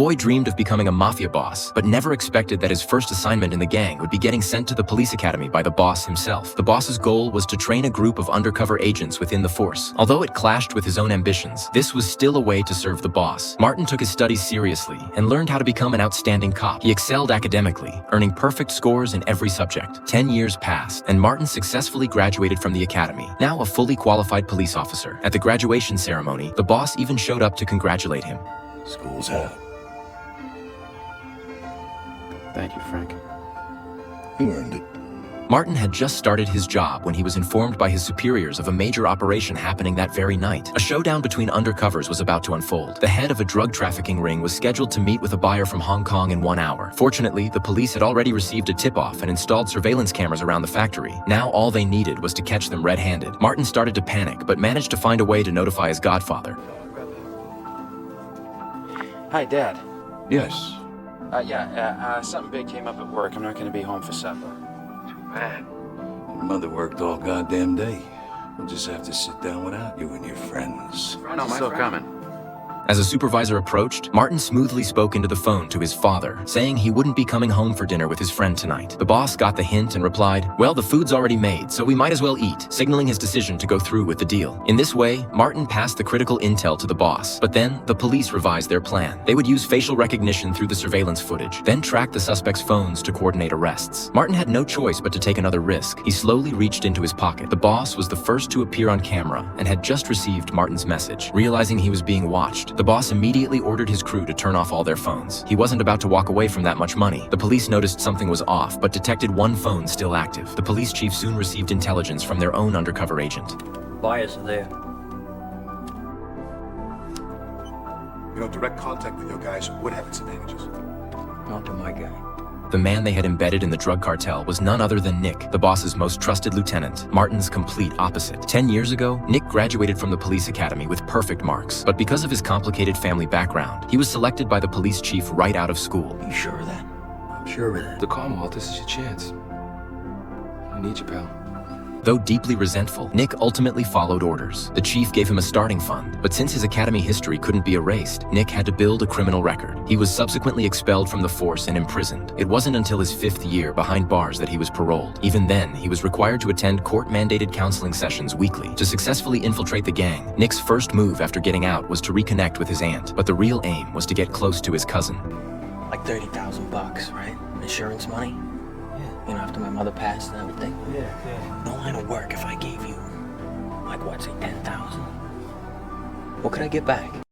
boy dreamed of becoming a mafia boss, but never expected that his first assignment in the gang would be getting sent to the police academy by the boss himself. The boss's goal was to train a group of undercover agents within the force. Although it clashed with his own ambitions, this was still a way to serve the boss. Martin took his studies seriously and learned how to become an outstanding cop. He excelled academically, earning perfect scores in every subject. 10 years passed, and Martin successfully graduated from the academy, now a fully qualified police officer. At the graduation ceremony, the boss even showed up to congratulate him. School's out. Thank you, Frank. You earned it. Martin had just started his job when he was informed by his superiors of a major operation happening that very night. A showdown between undercovers was about to unfold. The head of a drug trafficking ring was scheduled to meet with a buyer from Hong Kong in 1 hour. Fortunately, the police had already received a tip-off and installed surveillance cameras around the factory. Now all they needed was to catch them red-handed. Martin started to panic, but managed to find a way to notify his godfather. Hi, Dad. Yes. Something big came up at work. I'm not gonna be home for supper. Bad. Your mother worked all goddamn day. We'll just have to sit down without you and your friends. No, my still coming. As a supervisor approached, Martin smoothly spoke into the phone to his father, saying he wouldn't be coming home for dinner with his friend tonight. The boss got the hint and replied, "Well, the food's already made, so we might as well eat," signaling his decision to go through with the deal. In this way, Martin passed the critical intel to the boss, but then the police revised their plan. They would use facial recognition through the surveillance footage, then track the suspect's phones to coordinate arrests. Martin had no choice but to take another risk. He slowly reached into his pocket. The boss was the first to appear on camera and had just received Martin's message. Realizing he was being watched, the boss immediately ordered his crew to turn off all their phones. He wasn't about to walk away from that much money. The police noticed something was off, but detected one phone still active. The police chief soon received intelligence from their own undercover agent. Buyers are there. Direct contact with your guys would have its advantages. Not to my guy. The man they had embedded in the drug cartel was none other than Nick, the boss's most trusted lieutenant, Martin's complete opposite. 10 years ago, Nick graduated from the police academy with perfect marks, but because of his complicated family background, he was selected by the police chief right out of school. You sure of that? I'm sure of that. The Commonwealth, this is your chance. I need you, pal. Though deeply resentful, Nick ultimately followed orders. The chief gave him a starting fund, but since his academy history couldn't be erased, Nick had to build a criminal record. He was subsequently expelled from the force and imprisoned. It wasn't until his 5th year behind bars that he was paroled. Even then, he was required to attend court-mandated counseling sessions weekly. To successfully infiltrate the gang, Nick's first move after getting out was to reconnect with his aunt, but the real aim was to get close to his cousin. Like 30,000 bucks, right? Insurance money? You know, after my mother passed and everything? Yeah. No line of work if I gave you, like what, say 10,000? What could I get back?